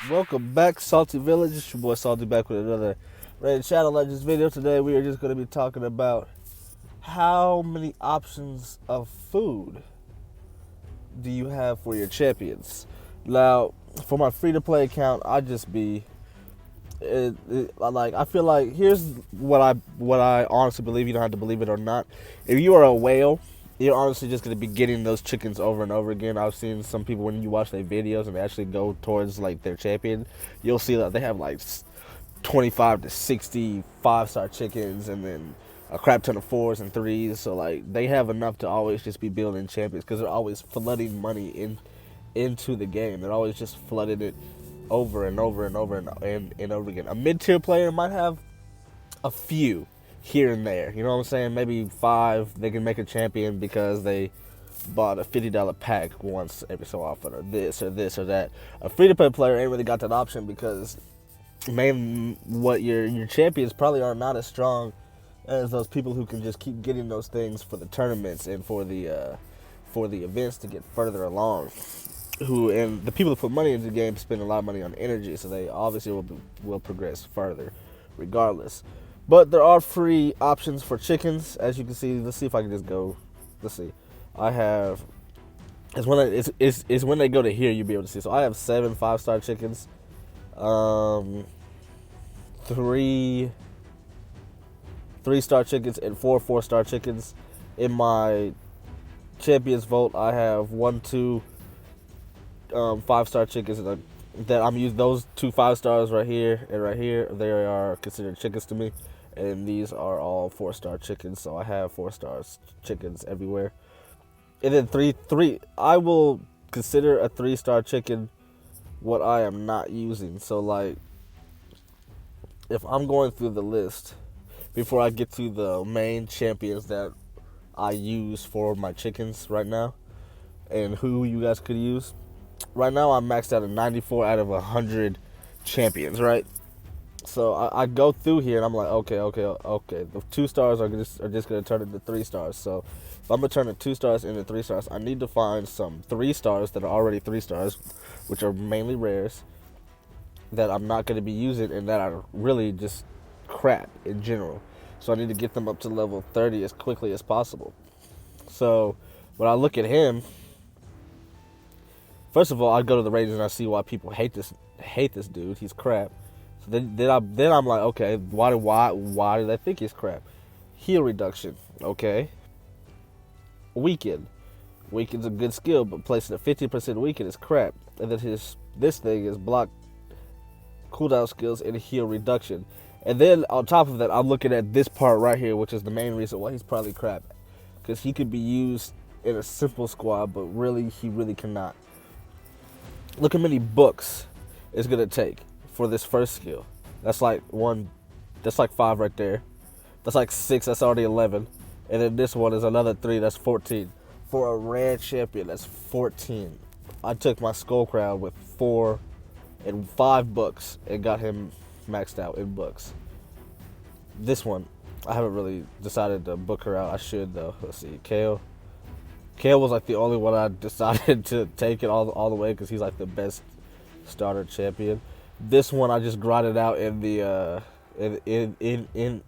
Welcome back, Salty Village. It's your boy Salty back with another Rated Shadow Legends video. Today we are just going to be talking about how many options of food do you have for your champions. Now, for my free-to-play account, I just be I feel like here's what I honestly believe. You don't have to believe it or not. If you are a whale, you're honestly just gonna be getting those chickens over and over again. I've seen some people when you watch their videos and they actually go towards like their champion, you'll see that they have like 25 to 60 5-star chickens and then a crap ton of 4s and 3s. So like they have enough to always just be building champions because they're always flooding money into the game. They're always just flooding it over and over and over and over again. A mid-tier player might have a few here and there. You know what I'm saying? Maybe 5 they can make a champion because they bought a $50 pack once every so often, or this or that. A free-to-play player ain't really got that option because, man, what your champions probably are not as strong as those people who can just keep getting those things for the tournaments and for the events to get further along. And the people that put money into the game spend a lot of money on energy, so they obviously will progress further, regardless. But there are free options for chickens, as you can see. Let's see if I can just go. Let's see. I have. It's when they go to here you'll be able to see. So I have 7 5-star chickens, 3 3-star chickens, and 4 4-star chickens. In my champions vault, I have 1, 2. 5-star chickens that I'm using. Those 2 5-stars right here and right here, they are considered chickens to me, and these are all 4-star chickens. So I have 4-star chickens everywhere. And then three I will consider a 3-star chicken what I am not using. So like if I'm going through the list before I get to the main champions that I use for my chickens right now and who you guys could use. Right now, I'm maxed out at 94 out of 100 champions, right? So I go through here, and I'm like, okay. The 2 stars are just going to turn into 3 stars. So if I'm going to turn the 2 stars into 3 stars, I need to find some 3 stars that are already 3 stars, which are mainly rares, that I'm not going to be using and that are really just crap in general. So I need to get them up to level 30 as quickly as possible. So when I look at him, first of all, I go to the ratings and I see why people hate this dude. He's crap. So then I'm like, okay, why do they think he's crap? Heal reduction, okay. Weaken's a good skill, but placing a 50% weaken is crap. And then this thing is block, cooldown skills, and heal reduction. And then on top of that, I'm looking at this part right here, which is the main reason why he's probably crap, because he could be used in a simple squad, but really he really cannot. Look how many books it's going to take for this first skill. That's like 5 right there. That's like 6, that's already 11. And then this one is another 3, that's 14. For a rare champion, that's 14. I took my Skull Crown with 4 and 5 books and got him maxed out in books. This one, I haven't really decided to book her out. I should though. Let's see, Kale was like the only one I decided to take it all the way because he's like the best starter champion. This one I just grinded out in the in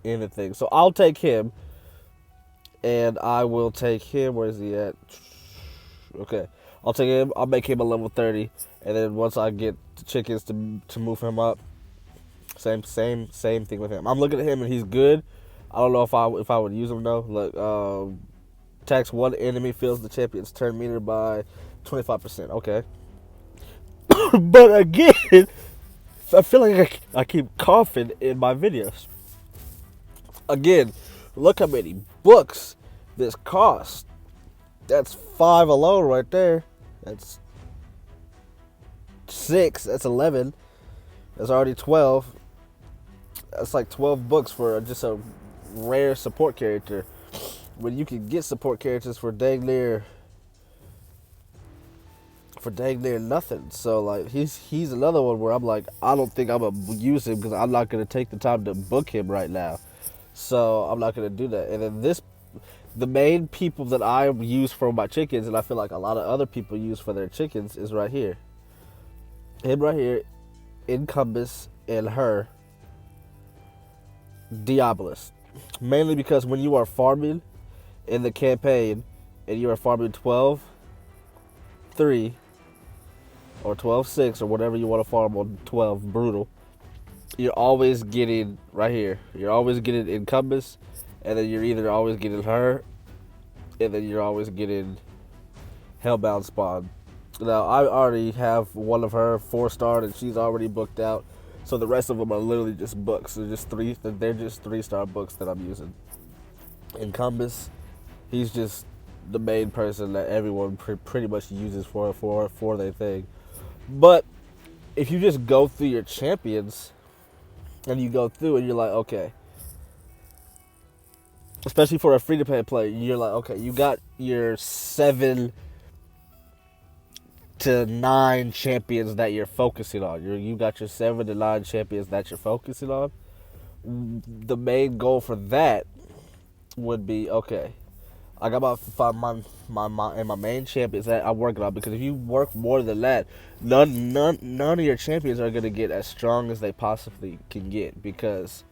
the thing. So I'll take him, and I will take him. Where is he at? Okay, I'll take him. I'll make him a level 30, and then once I get the chickens to move him up, same thing with him. I'm looking at him and he's good. I don't know if I would use him though. Look, attacks 1 enemy, fills the champion's turn meter by 25%. Okay. But again, I feel like I keep coughing in my videos. Again, look how many books this costs. That's 5 alone right there. That's 6. That's 11. That's already 12. That's like 12 books for just a rare support character, when you can get support characters for dang near nothing. So like he's another one where I'm like, I don't think I'm gonna use him because I'm not gonna take the time to book him right now. So I'm not gonna do that. And then the main people that I use for my chickens, and I feel like a lot of other people use for their chickens, is right here. Him right here Incumbus, and her Diabolus. Mainly because when you are farming in the campaign and you are farming 12-3 or 12-6 or whatever you want to farm on 12 brutal, you're always getting right here. You're always getting Incumbus, and then you're either always getting her, and then you're always getting Hellbound Spawn. Now, I already have one of her 4-star, and she's already booked out. So the rest of them are literally just books. They're just 3-star books that I'm using. Incumbus, he's just the main person that everyone pretty much uses for their thing. But if you just go through your champions, and you go through and you're like, okay, especially for a free-to-play player, you're like, okay, you got your 7 to 9 champions that you're focusing on. You got your 7 to 9 champions that you're focusing on. The main goal for that would be, okay, I got my main champions that I'm working on, because if you work more than that, none of your champions are gonna get as strong as they possibly can get, because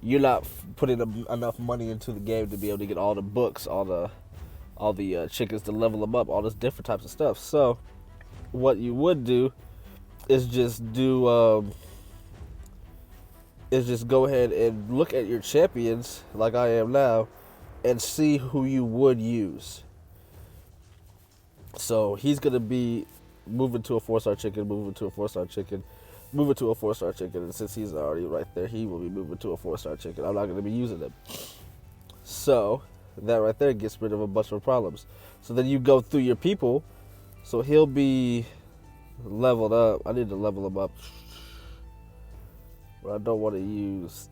you're not putting enough money into the game to be able to get all the books, all the chickens to level them up, all this different types of stuff. So what you would do is just go ahead and look at your champions like I am now and see who you would use. So he's gonna be moving to a 4-star chicken, moving to a 4-star chicken, moving to a 4-star chicken, and since he's already right there, he will be moving to a 4-star chicken. I'm not gonna be using him. So that right there gets rid of a bunch of problems. So then you go through your people. So he'll be leveled up. I need to level him up. But I don't want to use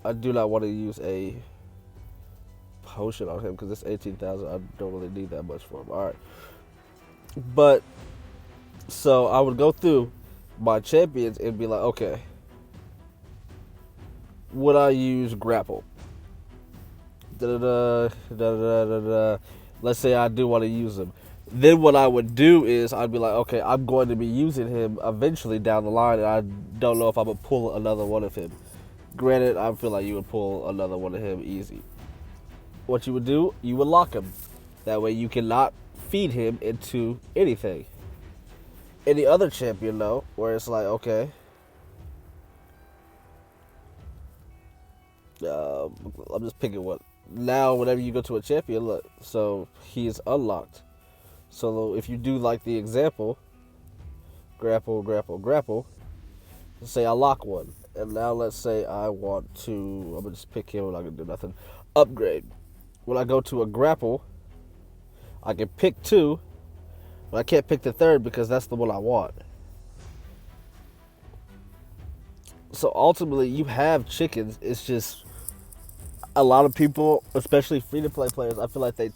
I do not want to use a potion on him because it's 18,000. I don't really need that much for him. Alright. But, so I would go through my champions and be like, okay, would I use grapple? Let's say I do want to use him. Then what I would do is I'd be like, okay, I'm going to be using him eventually down the line, and I don't know if I'm going to pull another one of him. Granted, I feel like you would pull another one of him easy. What you would do, you would lock him. That way you cannot feed him into anything. Any other champion, though, where it's like, okay, I'm just picking one. Now, whenever you go to a champion, look, so he is unlocked. So if you do like the example, grapple, let's say I lock one. And now let's say I want to, I'm going to just pick him, I'm not going to do nothing. Upgrade. When I go to a grapple, I can pick 2, but I can't pick the 3rd because that's the one I want. So ultimately, you have chickens. It's just a lot of people, especially free-to-play players, I feel like they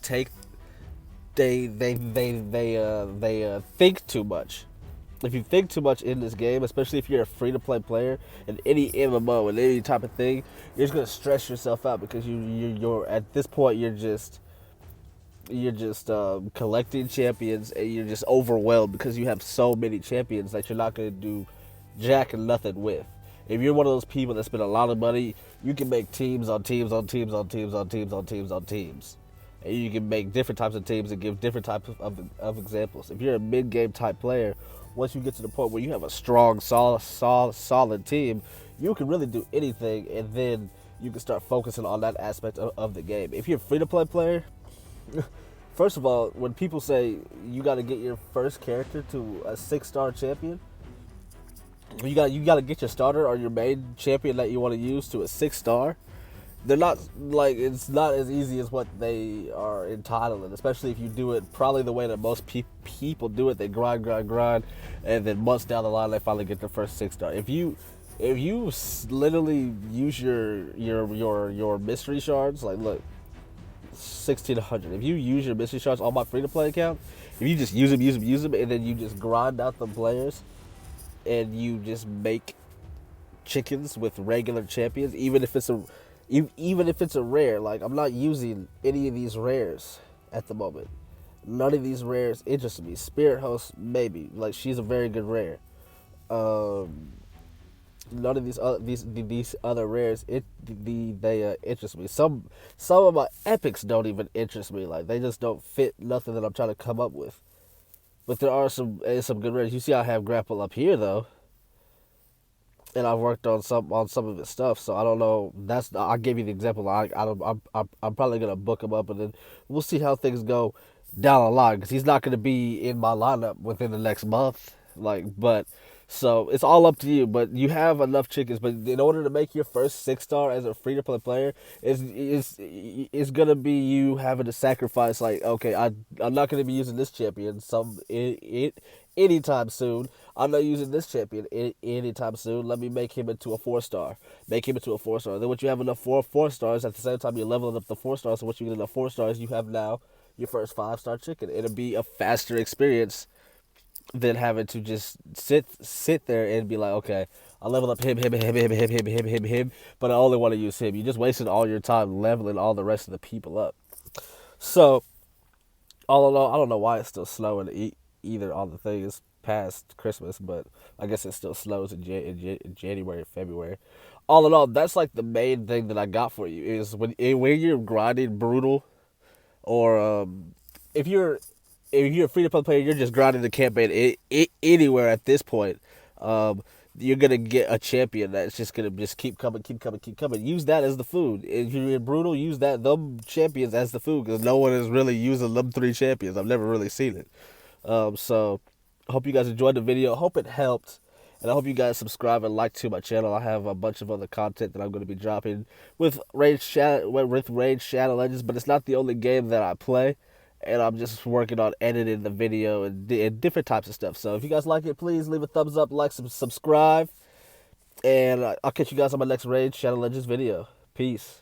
think too much. If you think too much in this game, especially if you're a free-to-play player in any MMO and any type of thing, you're just gonna stress yourself out because you're at this point you're just collecting champions and you're just overwhelmed because you have so many champions that you're not gonna do jack and nothing with. If you're one of those people that spend a lot of money, you can make teams on teams on teams on teams on teams on teams on teams. And you can make different types of teams and give different types of examples. If you're a mid-game type player, once you get to the point where you have a strong, solid team, you can really do anything, and then you can start focusing on that aspect of the game. If you're a free-to-play player, first of all, when people say you got to get your first character to a 6-star champion, you got to get your starter or your main champion that you want to use to a 6-star. They're not, like, it's not as easy as what they are entitled, especially if you do it probably the way that most people do it. They grind, and then months down the line they finally get their first 6-star. If you literally use your mystery shards, like, look, 1,600. If you use your mystery shards on my free-to-play account, if you just use them, and then you just grind out the players, and you just make chickens with regular champions, even if it's a rare, like, I'm not using any of these rares at the moment. None of these rares interest me. Spirit Host, maybe. Like, she's a very good rare. Um, None of these other rares they interest me. Some of my epics don't even interest me. Like they just don't fit nothing that I'm trying to come up with. But there are some good rares. You see, I have grapple up here though, and I've worked on some of his stuff. So I don't know. I gave you the example. I'm probably gonna book him up, and then we'll see how things go down the line because he's not gonna be in my lineup within the next month. But so it's all up to you. But you have enough chickens. But in order to make your first 6-star as a free to play player, is gonna be you having to sacrifice. Like, okay, I'm not gonna be using this champion anytime soon. I'm not using this champion anytime soon. Let me make him into a 4-star. Make him into a 4-star. Then once you have enough 4 stars, at the same time you're leveling up the 4 stars. So once you get enough 4 stars, you have now your first 5-star chicken. It'll be a faster experience than having to just sit there and be like, okay, I level up him, but I only want to use him. You just wasted all your time leveling all the rest of the people up. So all in all, I don't know why it's still snowing either on the thing. It's past Christmas, but I guess it still snows in January and February. All in all, that's like the main thing that I got for you is when you're grinding brutal, or if you're a free to play player, you're just grinding the campaign anywhere at this point. Um, you're gonna get a champion that's just gonna just keep coming, keep coming, keep coming. Use that as the food. If you're in brutal, use them champions as the food because no one is really using them 3 champions. I've never really seen it. So I hope you guys enjoyed the video. I hope it helped. And I hope you guys subscribe and like to my channel. I have a bunch of other content that I'm going to be dropping with Raid Shadow Legends, but it's not the only game that I play. And I'm just working on editing the video and different types of stuff. So if you guys like it, please leave a thumbs up, like, subscribe. And I'll catch you guys on my next Raid Shadow Legends video. Peace.